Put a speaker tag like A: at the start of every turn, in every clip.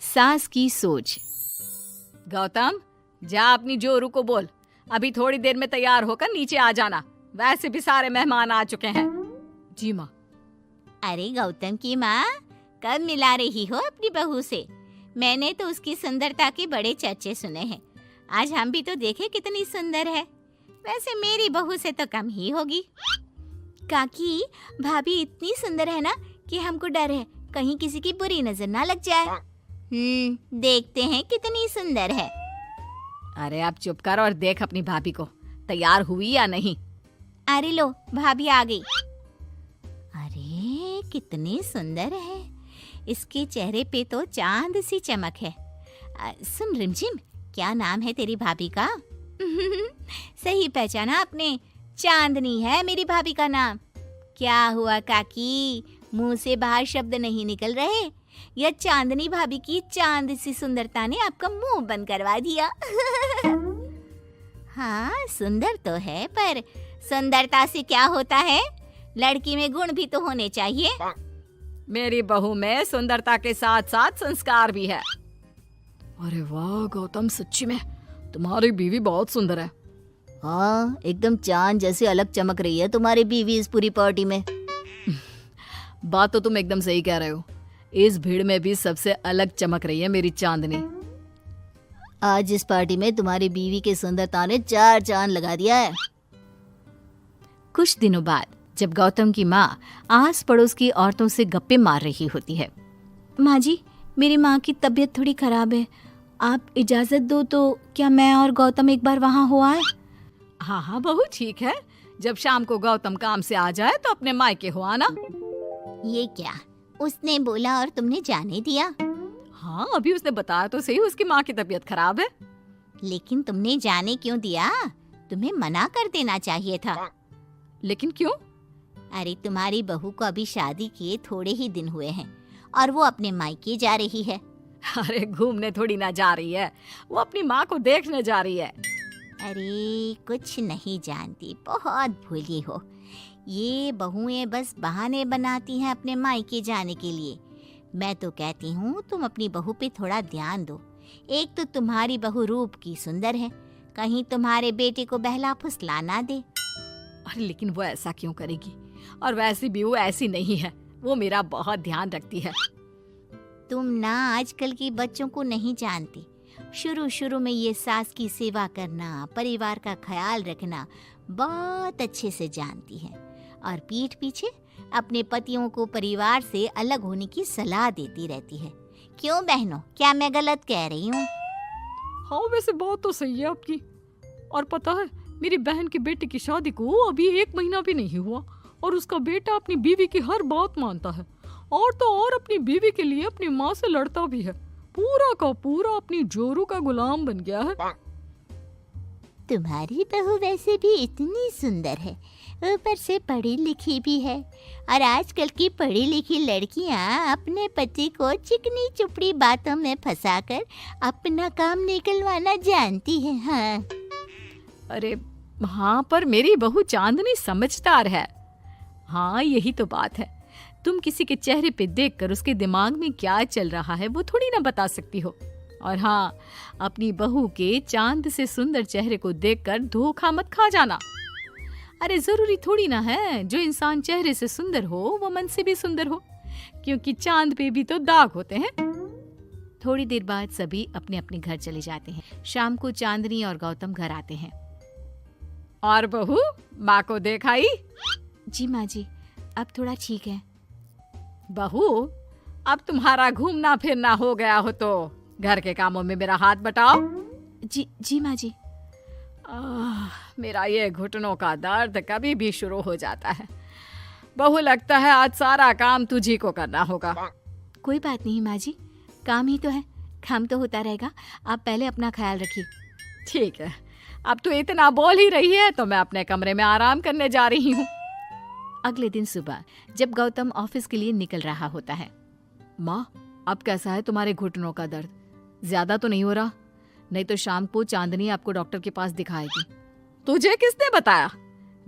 A: सास की सोच। गौतम, जा अपनी जोरू को बोल, अभी थोड़ी देर में तैयार होकर नीचे आ जाना। वैसे भी सारे मेहमान आ चुके हैं। जी माँ।
B: अरे गौतम की माँ, कब मिला रही हो अपनी बहू से? मैंने तो उसकी सुंदरता के बड़े चर्चे सुने हैं। आज हम भी तो देखे कितनी सुंदर है। वैसे मेरी बहू से तो कम ही होगी। काकी, भाभी इतनी सुंदर है ना कि हमको डर है कहीं किसी की बुरी नजर ना लग जाए। देखते हैं कितनी सुंदर है।
A: अरे आप चुप कर और देख अपनी भाभी को, तैयार हुई या नहीं।
B: अरे लो, भाभी आ गई। अरे कितनी सुंदर है, इसके चेहरे पे तो चांद सी चमक है। सुन रिमझिम, क्या नाम है तेरी भाभी का? सही पहचाना आपने, चांदनी है मेरी भाभी का नाम। क्या हुआ काकी, मुंह से बाहर शब्द नहीं निकल रहे? या चांदनी भाभी की चांद सी सुंदरता ने आपका मुंह बंद करवा दिया? हाँ, सुंदर तो है, पर सुंदरता से क्या होता है? लड़की में गुण भी तो होने चाहिए।
A: मेरी बहू में सुंदरता के साथ साथ संस्कार भी है। अरे वाह गौतम, सच्ची में तुम्हारी बीवी बहुत सुंदर है।
B: हाँ, एकदम चांद जैसे अलग चमक रही है तुम्हारी बीवी इस पूरी पार्टी में।
A: बात तो तुम एकदम सही कह रहे हो। इस भीड़ में भी सबसे अलग चमक रही है मेरी चांदनी।
B: आज इस पार्टी में तुम्हारी बीवी की सुंदरता ने 4 चांद लगा दिया है।
A: कुछ दिनों बाद जब गौतम की माँ आस पड़ोस की औरतों से गप्पे मार रही होती है।
B: माँ जी, मेरी माँ की तबीयत थोड़ी खराब है, आप इजाजत दो तो क्या मैं और गौतम एक बार वहाँ हो आए?
A: हाँ हाँ बहू, ठीक है। जब शाम को गौतम काम से आ जाए तो अपने मायके हो आना।
B: ये क्या, उसने बोला और तुमने जाने दिया?
A: हाँ, अभी उसने बताया तो सही, उसकी माँ की तबीयत खराब है।
B: लेकिन तुमने जाने क्यों दिया? तुम्हें मना कर देना चाहिए था।
A: लेकिन क्यों?
B: अरे तुम्हारी बहू को अभी शादी किए थोड़े ही दिन हुए हैं और वो अपने मायके जा रही है।
A: अरे घूमने थोड़ी ना जा रही है, वो अपनी माँ को देखने जा रही है।
B: अरे कुछ नहीं जानती, बहुत भोली हो। ये बहुएं बस बहाने बनाती हैं अपने मायके जाने के लिए। मैं तो कहती हूँ तुम अपनी बहू पे थोड़ा ध्यान दो। एक तो तुम्हारी बहू रूप की सुंदर है, कहीं तुम्हारे बेटे को बहला फुसला ना दे।
A: अरे लेकिन वो ऐसा क्यों करेगी? और वैसे भी वो ऐसी नहीं है, वो मेरा बहुत ध्यान रखती है।
B: तुम ना आजकल के बच्चों को नहीं जानती। शुरू शुरू में ये सास की सेवा करना, परिवार का ख्याल रखना बहुत अच्छे से जानती है और पीठ पीछे अपने पतियों को परिवार से अलग होने की सलाह देती रहती है। क्यों बहनों, क्या मैं गलत कह रही हूँ?
A: हाँ, वैसे बात तो सही है आपकी। और पता है, मेरी बहन के बेटे की शादी को अभी 1 महीना भी नहीं हुआ और उसका बेटा अपनी बीवी की हर बात मानता है और तो और अपनी बीवी के लिए अपनी माँ से लड़ता भी है। पूरा का पूरा अपनी जोरू का गुलाम बन गया है।
B: तुम्हारी बहू वैसे भी इतनी सुंदर है, ऊपर से पढ़ी लिखी भी है। और आजकल की पढ़ी लिखी लड़कियां अपने पति को चिकनी चुपड़ी बातों में फंसाकर अपना काम निकलवाना जानती हैं। हाँ।
A: अरे हाँ, पर मेरी बहू चांदनी समझदार है। हाँ, यही तो बात है। तुम किसी के चेहरे पे देखकर उसके दिमाग में क्या चल रहा है वो थोड़ी ना बता सकती हो। और हाँ, अपनी बहू के चांद से सुंदर चेहरे को देखकर धोखा मत खा जाना। अरे जरूरी थोड़ी ना है जो इंसान चेहरे से सुंदर हो वो मन से भी सुंदर हो, क्योंकि चांद पे भी तो दाग होते हैं। थोड़ी देर बाद सभी अपने अपने घर चले जाते हैं। शाम को चांदनी और गौतम घर आते हैं। और बहू, माँ को देखाई?
B: जी माँ जी, अब थोड़ा ठीक है।
A: बहू, अब तुम्हारा घूमना फिरना हो गया हो तो घर के कामों में मेरा हाथ बटाओ।
B: जी माँ जी।
A: मेरा ये घुटनों का दर्द कभी भी शुरू हो जाता है। बहू, लगता है आज सारा काम तुझी को करना होगा।
B: कोई बात नहीं माँ जी, काम ही तो है, काम तो होता रहेगा। आप पहले अपना ख्याल रखिए।
A: ठीक है, अब तो इतना बोल ही रही है तो मैं अपने कमरे में आराम करने जा रही हूँ। अगले दिन सुबह जब गौतम ऑफिस के लिए निकल रहा होता है। माँ, अब कैसा है तुम्हारे घुटनों का दर्द? ज्यादा तो नहीं हो रहा? नहीं तो शाम को चांदनी आपको डॉक्टर के पास दिखाएगी। तुझे किसने बताया?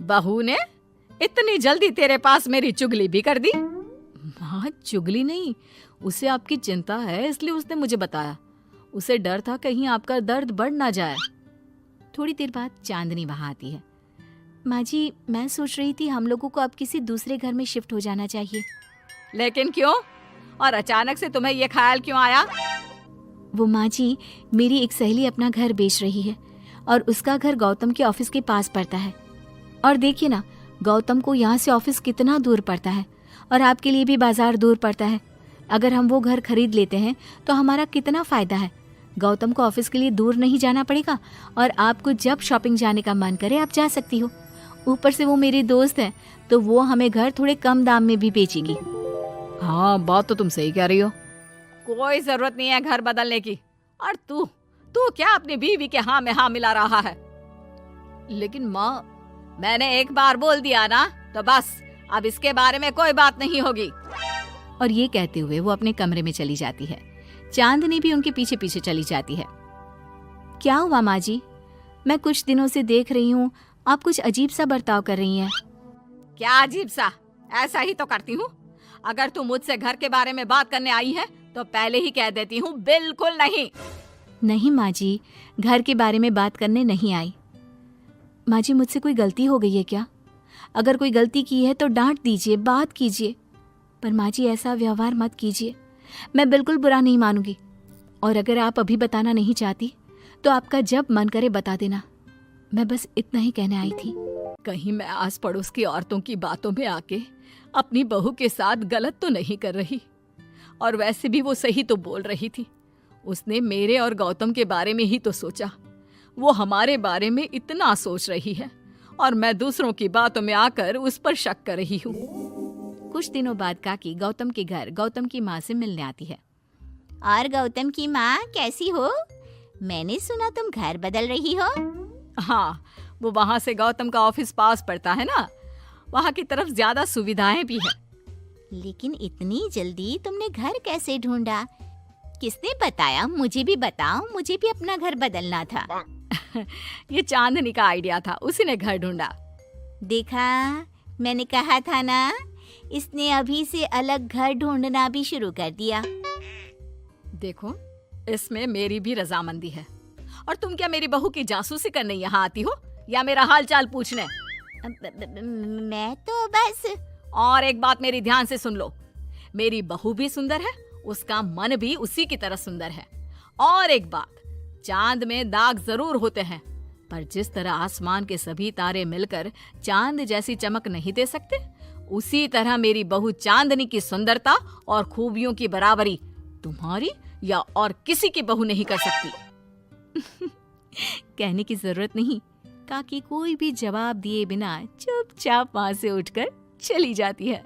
A: बहू ने इतनी जल्दी तेरे पास मेरी चुगली भी कर दी? माँ, माँ चुगली नहीं, उसे आपकी चिंता है इसलिए उसने मुझे बताया। उसे डर था कहीं आपका दर्द बढ़ ना जाए।
B: थोड़ी देर बाद चांदनी वहां आती है। माँ जी, मैं सोच रही थी हम लोगों को अब किसी दूसरे घर में शिफ्ट हो जाना चाहिए।
A: लेकिन क्यों? और अचानक से तुम्हें ये ख्याल क्यों आया?
B: वो माँ जी, मेरी एक सहेली अपना घर बेच रही है और उसका घर गौतम के ऑफिस के पास पड़ता है। और देखिए ना, गौतम को यहाँ से ऑफिस कितना दूर पड़ता है और आपके लिए भी बाजार दूर पड़ता है। अगर हम वो घर खरीद लेते हैं तो हमारा कितना फायदा है। गौतम को ऑफिस के लिए दूर नहीं जाना पड़ेगा और आपको जब शॉपिंग जाने का मन करे आप जा सकती हो। ऊपर से वो मेरी दोस्त है तो वो हमें घर थोड़े कम दाम में भी बेचेगी।
A: हाँ, बात तो तुम सही कह रही हो। कोई जरूरत नहीं है घर बदलने की। और तू क्या अपनी बीवी के हाँ में हाँ मिला रहा है? लेकिन माँ, मैंने एक बार बोल दिया ना, तो बस अब इसके बारे में कोई बात नहीं होगी।
B: और ये कहते हुए वो अपने कमरे में चली जाती है। चांदनी भी उनके पीछे पीछे चली जाती है। क्या हुआ माँ जी? मैं कुछ दिनों से देख रही हूँ आप कुछ अजीब सा बर्ताव कर रही हैं।
A: क्या अजीब सा? ऐसा ही तो करती हूँ। अगर तू मुझसे घर के बारे में बात करने आई है तो पहले ही कह देती हूँ, बिल्कुल नहीं।
B: नहीं माँ जी, घर के बारे में बात करने नहीं आई। माँ जी, मुझसे कोई गलती हो गई है क्या? अगर कोई गलती की है तो डांट दीजिए, बात कीजिए। पर माँ जी, ऐसा व्यवहार मत कीजिए। मैं बिल्कुल बुरा नहीं मानूंगी। और अगर आप अभी बताना नहीं चाहती तो आपका जब मन करे बता देना। मैं बस इतना ही कहने आई थी।
A: कहीं मैं आस पड़ोस की औरतों की बातों में आके अपनी बहू के साथ गलत तो नहीं कर रही? और वैसे भी वो सही तो बोल रही थी। उसने मेरे और गौतम के बारे में ही तो सोचा। वो हमारे बारे में इतना सोच रही है और मैं दूसरों की बातों में आकर उस पर शक कर रही हूँ।
B: कुछ दिनों बाद काकी गौतम के घर गौतम की माँ से मिलने आती है। और गौतम की माँ, कैसी हो? मैंने सुना तुम घर बदल रही हो।
A: हाँ, वो वहाँ से गौतम का ऑफिस पास पड़ता है ना, वहाँ की तरफ ज्यादा सुविधाएं भी है।
B: लेकिन इतनी जल्दी तुमने घर कैसे ढूंढा? किसने बताया? मुझे भी बताओ, मुझे भी अपना घर बदलना था।
A: ये चांदनी का आइडिया था, उसी ने घर ढूंढा।
B: देखा, मैंने कहा था ना, इसने अभी से अलग घर ढूंढना भी शुरू कर दिया।
A: देखो, इसमें मेरी भी रजामंदी है। और तुम क्या मेरी बहू की जासूसी करने यहाँ आती हो या मेरा हाल चाल पूछने?
B: मैं तो बस।
A: और एक बात मेरी ध्यान से सुन लो, मेरी बहू भी सुंदर है, उसका मन भी उसी की तरह सुंदर है। और एक बात, चांद में दाग जरूर होते हैं, पर जिस तरह आसमान के सभी तारे मिलकर चांद जैसी चमक नहीं दे सकते, उसी तरह मेरी बहू चांदनी की सुंदरता और खूबियों की बराबरी तुम्हारी या और किसी की बहू नहीं कर सकती।
B: कहने की जरूरत नहीं। काकी कोई भी जवाब दिए बिना चुपचाप वहां से उठकर चली जाती है।